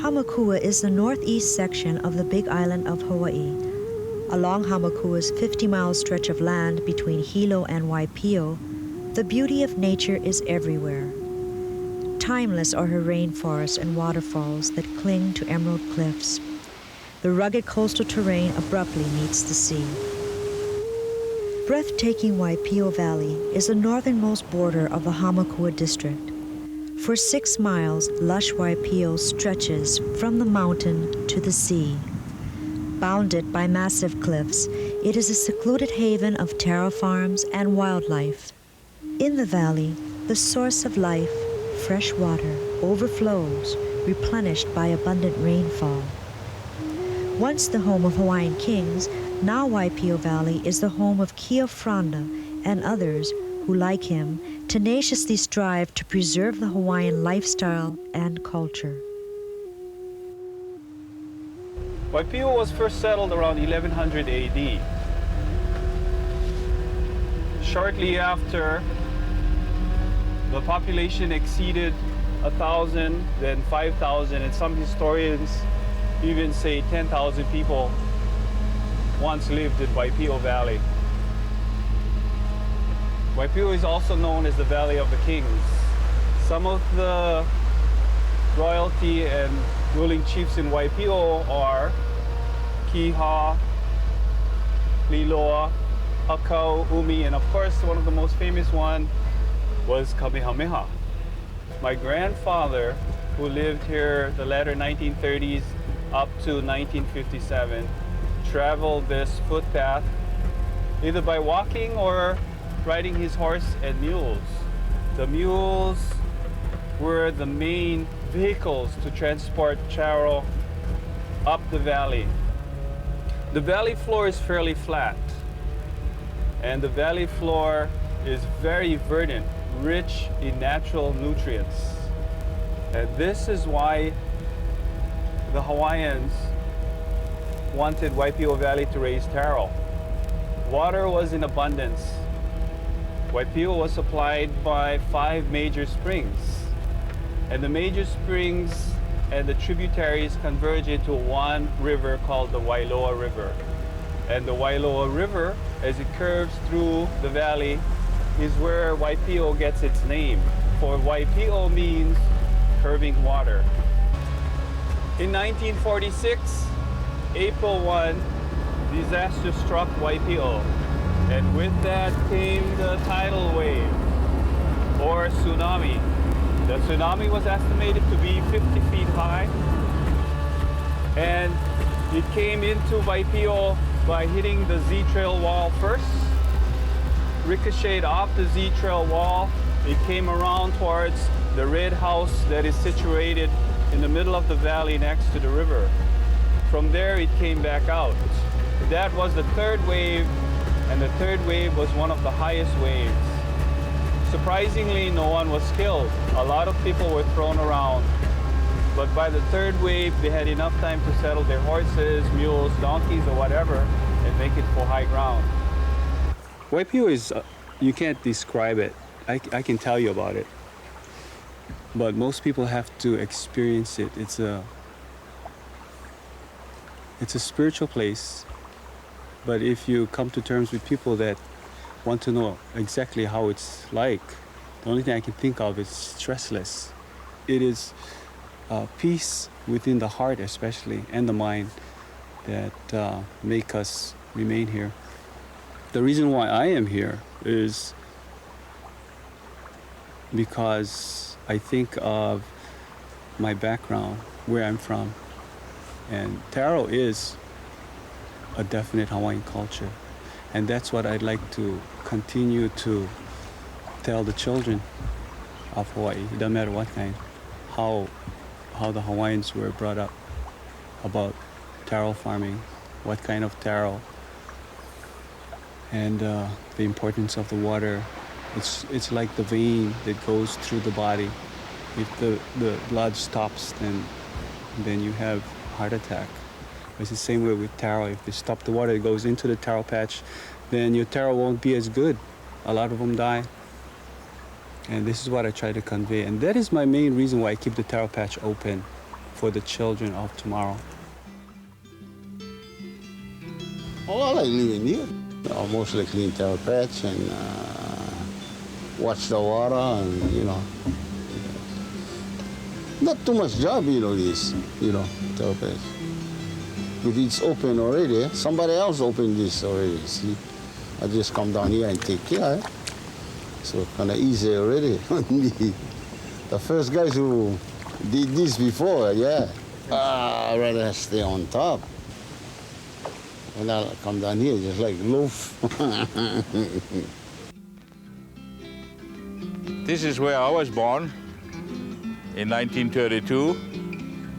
Hamakua is the northeast section of the Big Island of Hawaii. Along Hamakua's 50-mile stretch of land between Hilo and Waipio, the beauty of nature is everywhere. Timeless are her rainforests and waterfalls that cling to emerald cliffs. The rugged coastal terrain abruptly meets the sea. Breathtaking Waipio Valley is the northernmost border of the Hamakua district. For 6 miles, lush Waipio stretches from the mountain to the sea. Bounded by massive cliffs, it is a secluded haven of taro farms and wildlife. In the valley, the source of life, fresh water, overflows, replenished by abundant rainfall. Once the home of Hawaiian kings, now Waipio Valley is the home of Kiafranda and others who, like him, tenaciously strive to preserve the Hawaiian lifestyle and culture. Waipio was first settled around 1100 AD. Shortly after, the population exceeded 1,000, then 5,000, and some historians even say 10,000 people once lived in Waipio Valley. Waipio is also known as the Valley of the Kings. Some of the royalty and ruling chiefs in Waipio are Kiha, Liloa, Hakau, Umi, and of course one of the most famous one was Kamehameha. My grandfather, who lived here the latter 1930s up to 1957, traveled this footpath either by walking or riding his horse and mules. The mules were the main vehicles to transport taro up the valley. The valley floor is fairly flat, and the valley floor is very verdant, rich in natural nutrients. And this is why the Hawaiians wanted Waipio Valley to raise taro. Water was in abundance. Waipio was supplied by 5 major springs, and the major springs and the tributaries converge into one river called the Wailoa River. And the Wailoa River, as it curves through the valley, is where Waipio gets its name. For Waipio means curving water. In 1946, April 1, disaster struck Waipio. And with that came the tidal wave, or tsunami. The tsunami was estimated to be 50 feet high, and it came into Waipio by hitting the Z-Trail wall first, ricocheted off the Z-Trail wall. It came around towards the red house that is situated in the middle of the valley next to the river. From there, it came back out. That was the third wave, and the third wave was one of the highest waves. Surprisingly, no one was killed. A lot of people were thrown around. But by the third wave, they had enough time to settle their horses, mules, donkeys, or whatever, and make it for high ground. Waipio is, you can't describe it. I can tell you about it. But most people have to experience it. It's a spiritual place. But if you come to terms with people that want to know exactly how it's like, the only thing I can think of is stressless. It is peace within the heart especially, and the mind, that make us remain here. The reason why I am here is because I think of my background, where I'm from. And taro is a definite Hawaiian culture. And that's what I'd like to continue to tell the children of Hawaii, it doesn't matter what kind, how the Hawaiians were brought up about taro farming, what kind of taro, and the importance of the water. It's like the vein that goes through the body. If the blood stops, then you have heart attack. It's the same way with taro. If you stop the water that goes into the taro patch, then your taro won't be as good. A lot of them die. And this is what I try to convey. And that is my main reason why I keep the taro patch open for the children of tomorrow. Oh, I like living here. Mostly clean taro patch and watch the water and, not too much job, this, taro patch. If it's open already, somebody else opened this already, see? I just come down here and take care. So kind of easy already. The first guys who did this before, I'd rather stay on top. And I'll come down here just like loaf. This is where I was born in 1932.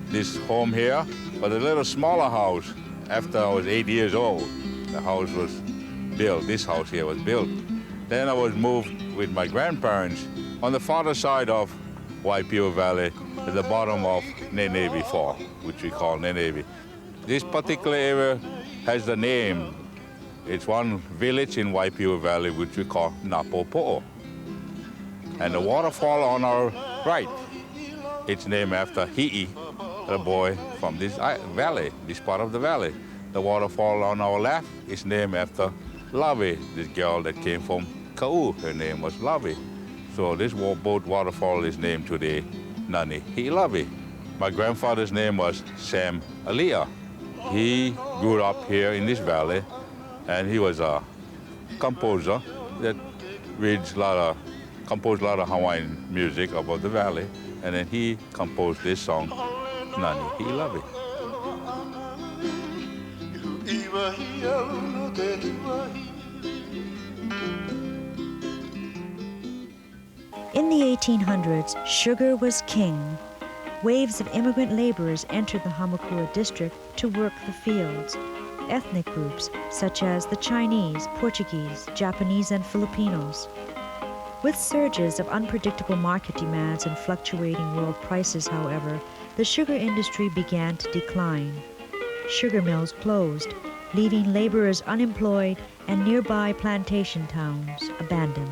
This home here, but a little smaller house. After I was 8 years old, the house was built. This house here was built. Then I was moved with my grandparents on the farther side of Waipio Valley at the bottom of Nenevi Fall, which we call Nenevi. This particular area has the name. It's one village in Waipio Valley which we call Napopo'o. And the waterfall on our right, it's named after Hi'i, the boy from this valley, this part of the valley. The waterfall on our left is named after Lavi, this girl that came from Kau. Her name was Lavi. So this boat waterfall is named today Nani Hi'ilavi. My grandfather's name was Sam Alia. He grew up here in this valley, and he was a composer that composed a lot of Hawaiian music about the valley, and then he composed this song, Nani Hi'ilavi. In the 1800s, sugar was king. Waves of immigrant laborers entered the Hamakua district to work the fields. Ethnic groups such as the Chinese, Portuguese, Japanese, and Filipinos. With surges of unpredictable market demands and fluctuating world prices, however, the sugar industry began to decline. Sugar mills closed, leaving laborers unemployed and nearby plantation towns abandoned.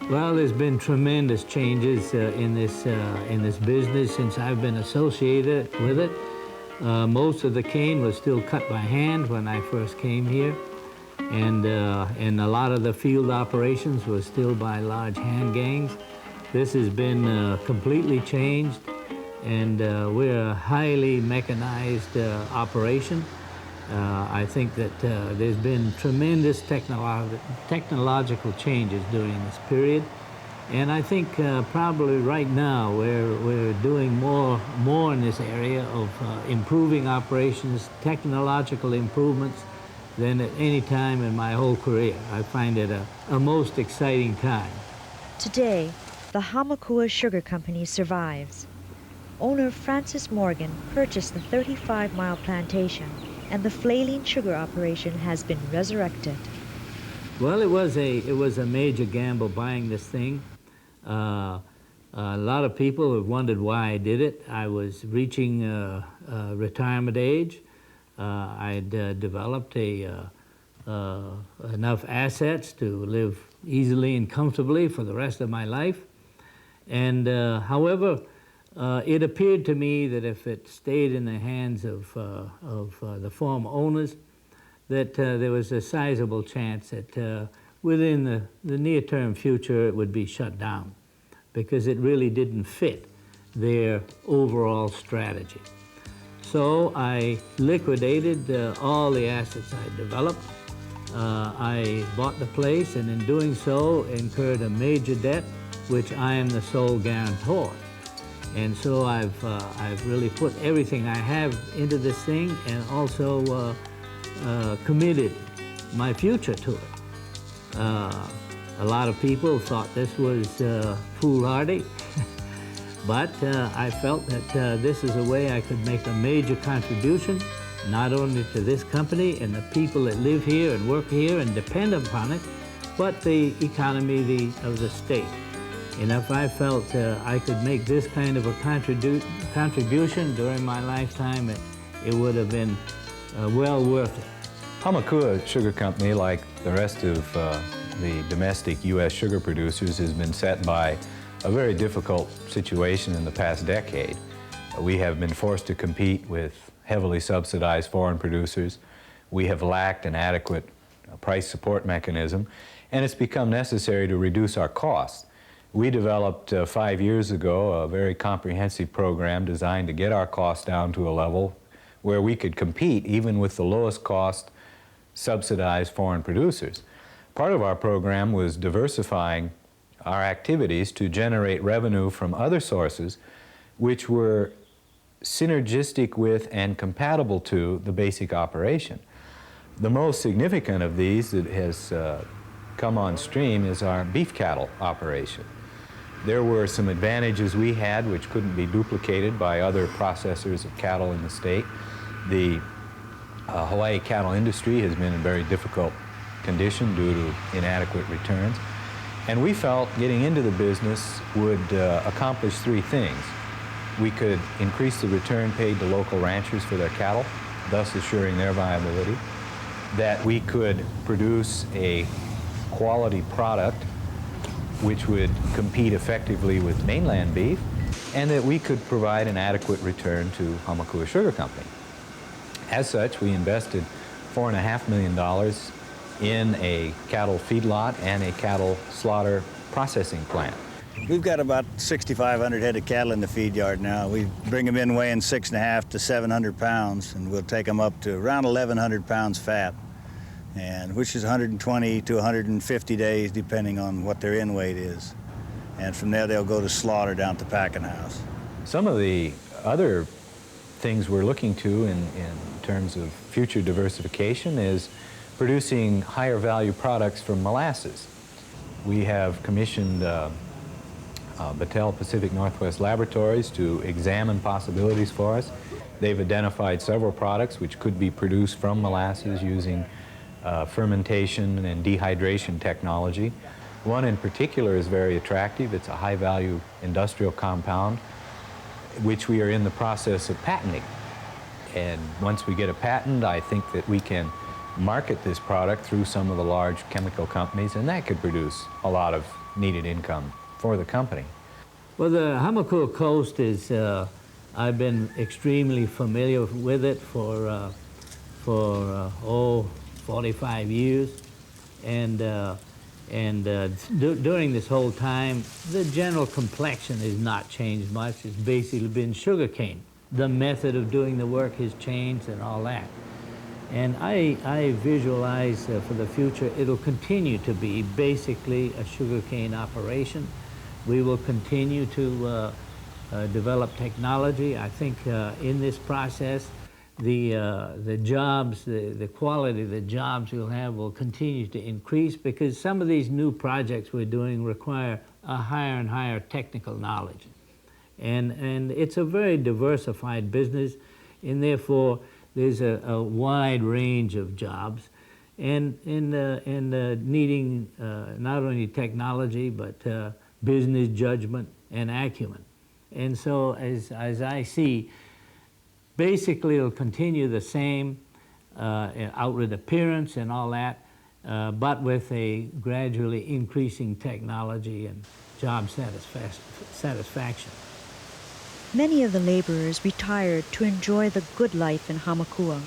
Well, there's been tremendous changes in this business since I've been associated with it. Most of the cane was still cut by hand when I first came here, and a lot of the field operations were still by large hand gangs. This has been completely changed, and we're a highly mechanized operation. I think that there's been tremendous technological changes during this period, and I think probably right now we're doing more in this area of improving operations, technological improvements, than at any time in my whole career. I find it a most exciting time. Today, the Hamakua Sugar Company survives. Owner Francis Morgan purchased the 35-mile plantation, and the flailing sugar operation has been resurrected. Well, it was a major gamble buying this thing. A lot of people have wondered why I did it. I was reaching retirement age. I'd developed enough assets to live easily and comfortably for the rest of my life. And however, it appeared to me that if it stayed in the hands of the former owners, that there was a sizable chance that within the near-term future it would be shut down, because it really didn't fit their overall strategy. So I liquidated all the assets I developed. I bought the place, and in doing so incurred a major debt, which I am the sole guarantor. And so I've really put everything I have into this thing, and also committed my future to it. A lot of people thought this was foolhardy, but I felt that this is a way I could make a major contribution, not only to this company and the people that live here and work here and depend upon it, but the economy of the state. And if I felt I could make this kind of a contribution during my lifetime, it would have been well worth it. Hamakua Sugar Company, like the rest of the domestic U.S. sugar producers, has been set by a very difficult situation in the past decade. We have been forced to compete with heavily subsidized foreign producers. We have lacked an adequate price support mechanism, and it's become necessary to reduce our costs. We developed 5 years ago a very comprehensive program designed to get our costs down to a level where we could compete even with the lowest cost subsidized foreign producers. Part of our program was diversifying our activities to generate revenue from other sources which were synergistic with and compatible to the basic operation. The most significant of these that has come on stream is our beef cattle operation. There were some advantages we had which couldn't be duplicated by other processors of cattle in the state. The Hawaii cattle industry has been in very difficult condition due to inadequate returns. And we felt getting into the business would accomplish three things. We could increase the return paid to local ranchers for their cattle, thus assuring their viability. That we could produce a quality product which would compete effectively with mainland beef, and that we could provide an adequate return to Hamakua Sugar Company. As such, we invested $4.5 million in a cattle feedlot and a cattle slaughter processing plant. We've got about 6,500 head of cattle in the feed yard now. We bring them in weighing 6.5 to 700 pounds, and we'll take them up to around 1,100 pounds fat, and which is 120 to 150 days, depending on what their in weight is. And from there, they'll go to slaughter down at the packing house. Some of the other things we're looking to in terms of future diversification is producing higher value products from molasses. We have commissioned Battelle Pacific Northwest Laboratories to examine possibilities for us. They've identified several products which could be produced from molasses using fermentation and dehydration technology. One in particular is very attractive. It's a high-value industrial compound which we are in the process of patenting. And once we get a patent, I think that we can market this product through some of the large chemical companies, and that could produce a lot of needed income for the company. Well, the Hamakua Coast is, I've been extremely familiar with it for 45 years. And during this whole time, the general complexion has not changed much. It's basically been sugarcane. The method of doing the work has changed and all that. And I visualize for the future, it'll continue to be basically a sugarcane operation. We will continue to develop technology. I think in this process, the jobs, the quality of the jobs we'll have will continue to increase, because some of these new projects we're doing require a higher and higher technical knowledge. And it's a very diversified business, and therefore there's a wide range of jobs, and needing not only technology but business judgment and acumen. And so as I see, basically it'll continue the same outward appearance and all that, but with a gradually increasing technology and job satisfaction. Many of the laborers retired to enjoy the good life in Hamakua.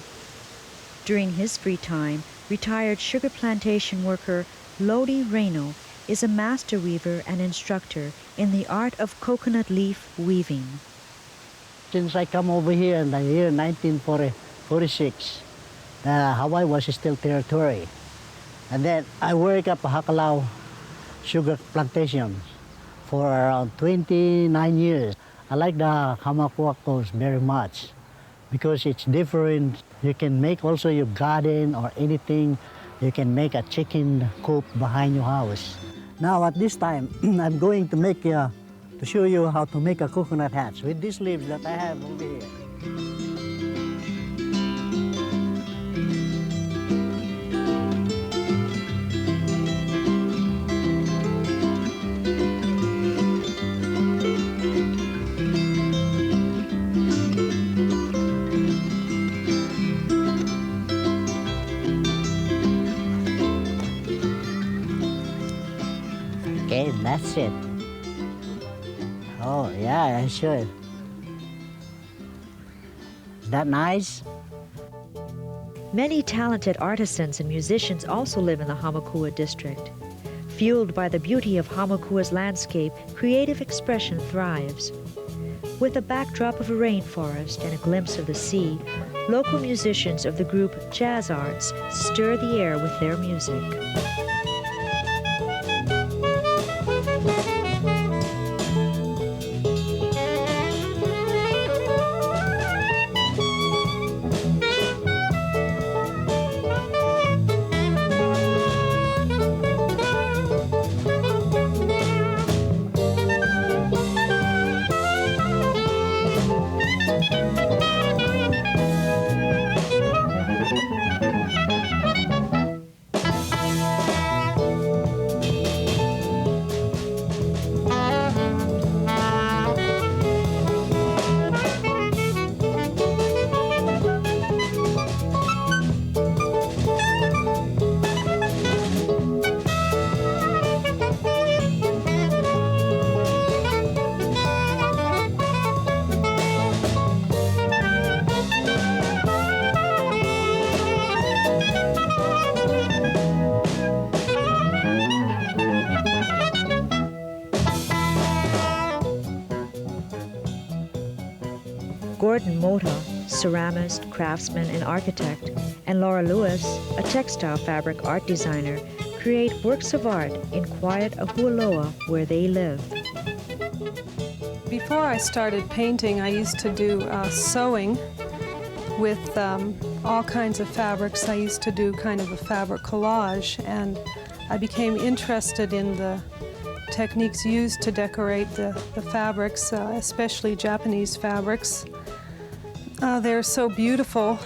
During his free time, retired sugar plantation worker Lodi Reno is a master weaver and instructor in the art of coconut leaf weaving. Since I come over here in the year 1946, Hawaii was still territory. And then I work up a Hakalau sugar plantation for around 29 years. I like the Hamakua Coast very much because it's different You can make also your garden or anything. You can make a chicken coop behind your house. Now at this time, I'm going to make to show you how to make a coconut hats with these leaves that I have over here. Okay, that's it. Oh, yeah, I should. Is that nice? Many talented artisans and musicians also live in the Hamakua district. Fueled by the beauty of Hamakua's landscape, creative expression thrives. With a backdrop of a rainforest and a glimpse of the sea, local musicians of the group Jazz Arts stir the air with their music. Gordon Mota, ceramist, craftsman, and architect, and Laura Lewis, a textile fabric art designer, create works of art in quiet Ahualoa where they live. Before I started painting, I used to do sewing with all kinds of fabrics. I used to do kind of a fabric collage, and I became interested in the techniques used to decorate the fabrics, especially Japanese fabrics. They're so beautiful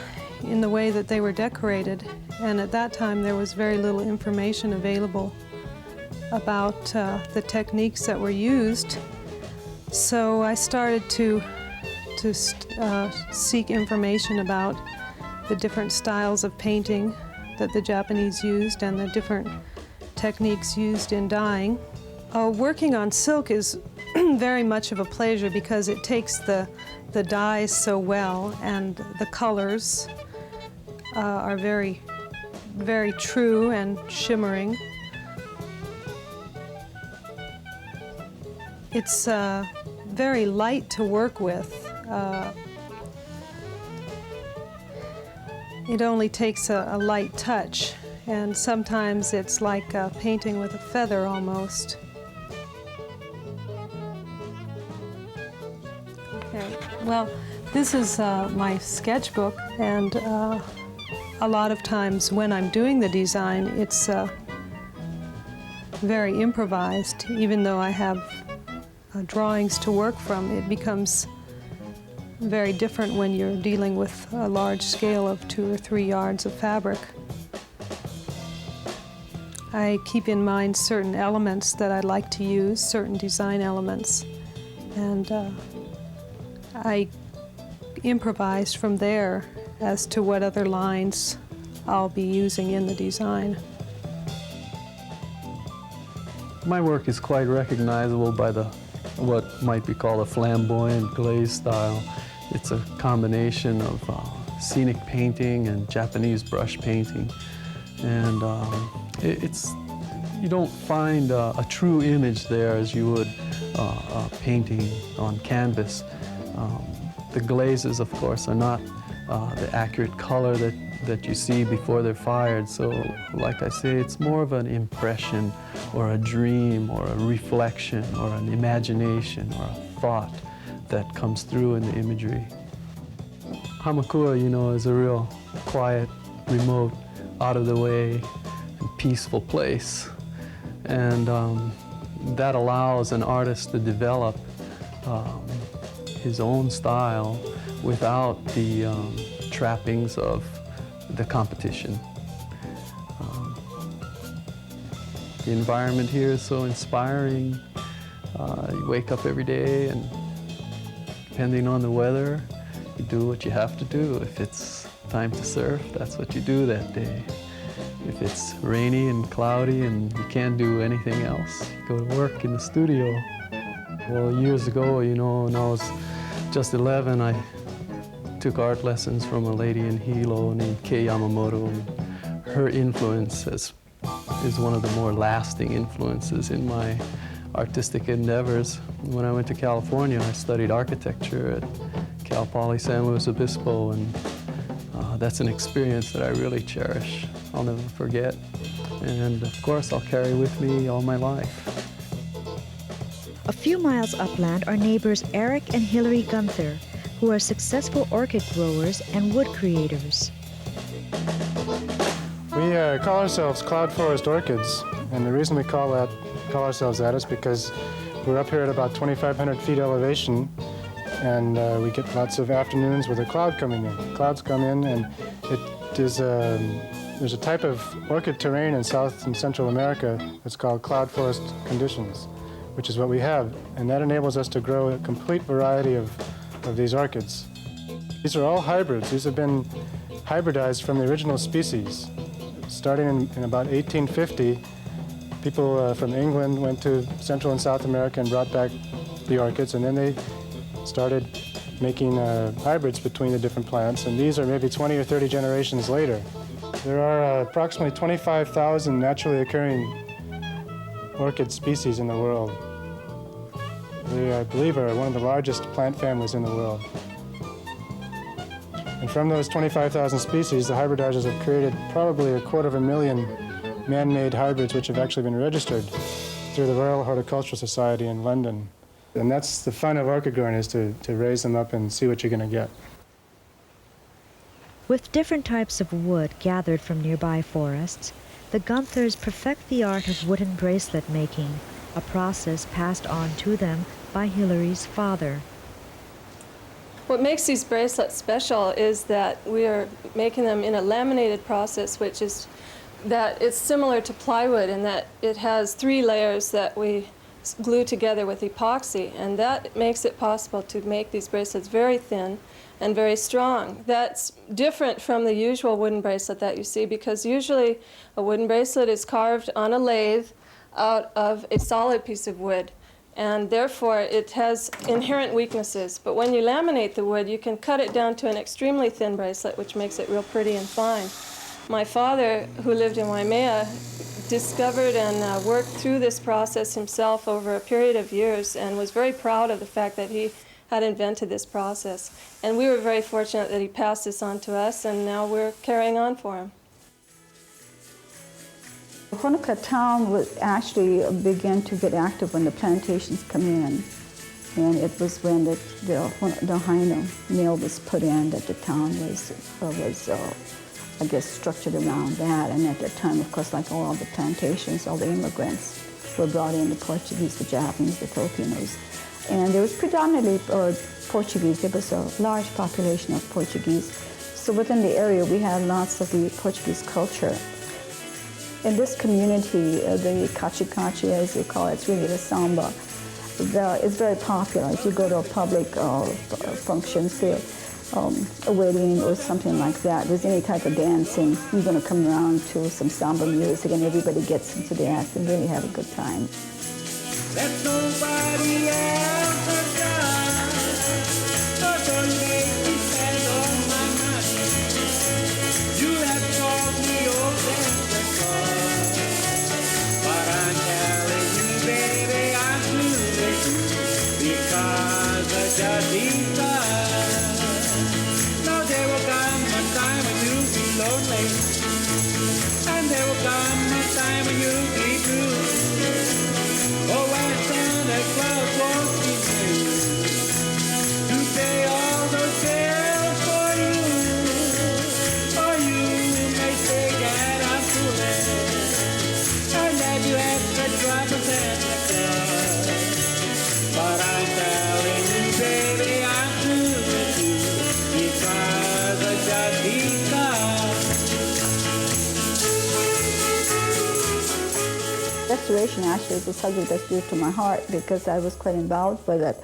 in the way that they were decorated, and at that time there was very little information available about the techniques that were used. So I started to seek information about the different styles of painting that the Japanese used and the different techniques used in dyeing. Working on silk is very much of a pleasure because it takes the dyes so well, and the colors are very, very true and shimmering. It's very light to work with. It only takes a light touch, and sometimes it's like painting with a feather almost. Okay, well, this is my sketchbook, and a lot of times when I'm doing the design, it's very improvised. Even though I have drawings to work from, it becomes very different when you're dealing with a large scale of 2 or 3 yards of fabric. I keep in mind certain elements that I'd like to use, certain design elements, and I improvise from there as to what other lines I'll be using in the design. My work is quite recognizable by what might be called a flamboyant glaze style. It's a combination of scenic painting and Japanese brush painting. And you don't find a true image there as you would painting on canvas. The glazes, of course, are not the accurate color that you see before they're fired. So, like I say, it's more of an impression or a dream or a reflection or an imagination or a thought that comes through in the imagery. Hamakua, you know, is a real quiet, remote, out-of-the-way, and peaceful place. And that allows an artist to develop his own style without the trappings of the competition. The environment here is so inspiring. You wake up every day and depending on the weather, you do what you have to do. If it's time to surf, that's what you do that day. If it's rainy and cloudy and you can't do anything else, you go to work in the studio. Well, years ago, you know, when I was just 11, I took art lessons from a lady in Hilo named Kei Yamamoto. And her influence is one of the more lasting influences in my artistic endeavors. When I went to California, I studied architecture at Cal Poly San Luis Obispo, and that's an experience that I really cherish. I'll never forget. And of course, I'll carry with me all my life. A few miles upland are neighbors Eric and Hillary Gunther, who are successful orchid growers and wood creators. We call ourselves Cloud Forest Orchids, and the reason we call ourselves that is because we're up here at about 2,500 feet elevation, and we get lots of afternoons with a cloud coming in. Clouds come in, and there's a type of orchid terrain in South and Central America that's called cloud forest conditions, which is what we have, and that enables us to grow a complete variety of these orchids. These are all hybrids. These have been hybridized from the original species. Starting in about 1850, people from England went to Central and South America and brought back the orchids, and then they started making hybrids between the different plants, and these are maybe 20 or 30 generations later. There are approximately 25,000 naturally occurring orchid species in the world. They, I believe, are one of the largest plant families in the world. And from those 25,000 species, the hybridizers have created probably 250,000 man-made hybrids which have actually been registered through the Royal Horticultural Society in London. And that's the fun of orchid growing, is to raise them up and see what you're going to get. With different types of wood gathered from nearby forests, the Gunthers perfect the art of wooden bracelet making, a process passed on to them by Hillary's father. What makes these bracelets special is that we are making them in a laminated process, which is that it's similar to plywood in that it has 3 layers that we glue together with epoxy, and that makes it possible to make these bracelets very thin and very strong. That's different from the usual wooden bracelet that you see, because usually a wooden bracelet is carved on a lathe out of a solid piece of wood, and therefore it has inherent weaknesses. But when you laminate the wood, you can cut it down to an extremely thin bracelet, which makes it real pretty and fine. My father, who lived in Waimea, discovered and worked through this process himself over a period of years and was very proud of the fact that he had invented this process. And we were very fortunate that he passed this on to us, and now we're carrying on for him. Honoka town would actually begin to get active when the plantations come in. And it was when the Haino mill was put in that the town was I guess, structured around that. And at that time, of course, like all the plantations, all the immigrants were brought in, the Portuguese, the Japanese, the Filipinos. And there was predominantly Portuguese. There was a large population of Portuguese. So within the area, we had lots of the Portuguese culture. In this community, the kachi-kachi, as you call it, it's really the samba. It's very popular. If you go to a public function, say a wedding or something like that, there's any type of dancing, you're going to come around to some samba music, and everybody gets into dance and really have a good time. Let nobody else have done. Don't make me stand on my mind. You have taught me all that's gone. But I'm telling you, baby, I'm losing you because I just need time. Now there will come a time when you'll be lonely, and there will come a time when you'll be blue. Oh, when Santa Claus won't be here to pay all those bills for you. situation actually is a subject that's dear to my heart because I was quite involved with it.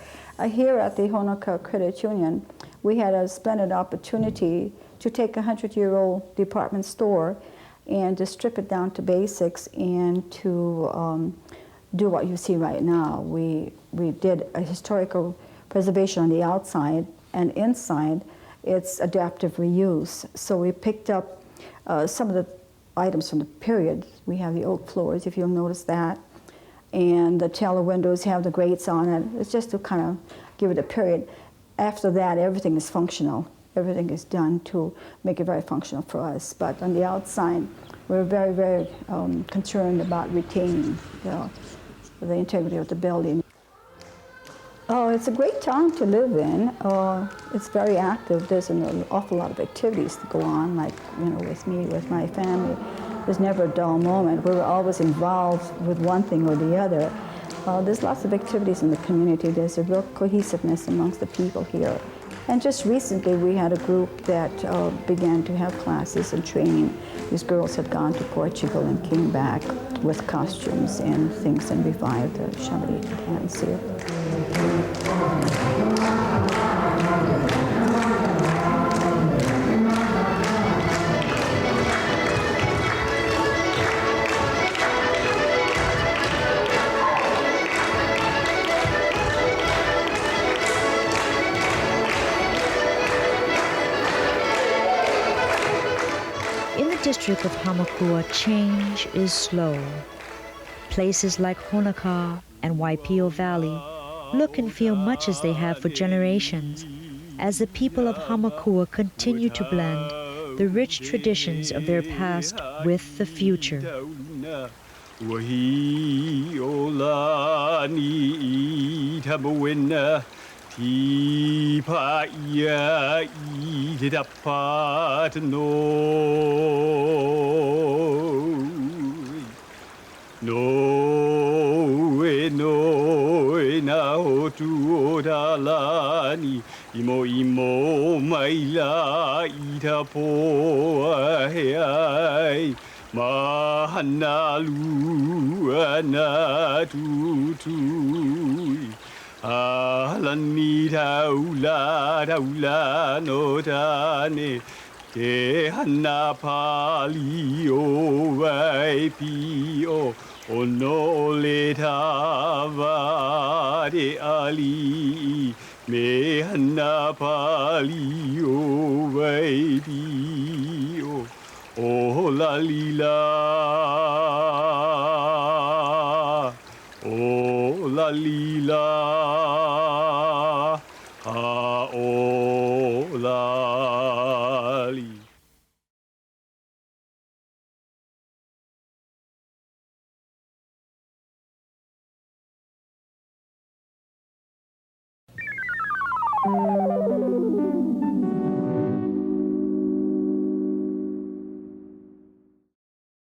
Here at the Honokaa Credit Union, we had a splendid opportunity to take a 100-year-old department store and to strip it down to basics and to do what you see right now. We did a historical preservation on the outside, and inside it's adaptive reuse. So we picked up some of the items from the period. We have the oak floors, if you'll notice that, and the taller windows have the grates on it. It's just to kind of give it a period. After that, everything is functional. Everything is done to make it very functional for us. But on the outside, we're very, very concerned about retaining the integrity of the building. Oh, it's a great town to live in. It's very active. There's an awful lot of activities to go on, like, with me, with my family. There's never a dull moment. We're always involved with one thing or the other. There's lots of activities in the community. There's a real cohesiveness amongst the people here. And just recently, we had a group that began to have classes and training. These girls had gone to Portugal and came back with costumes and things and revived the Chamonix dance here. In the district of Hamakua, change is slow. Places like Honokaa and Waipio Valley look and feel much as they have for generations, as the people of Hamakua continue to blend the rich traditions of their past with the future. Ti pa ia I te tapa te no e na hotu o ta lani imo mai la I ta poa he ai mahana lu ana tutui Alani taula no tane Te hana pali o waipi o no le tava de ali Me hana pali o waipi o la lila O la lila o la li.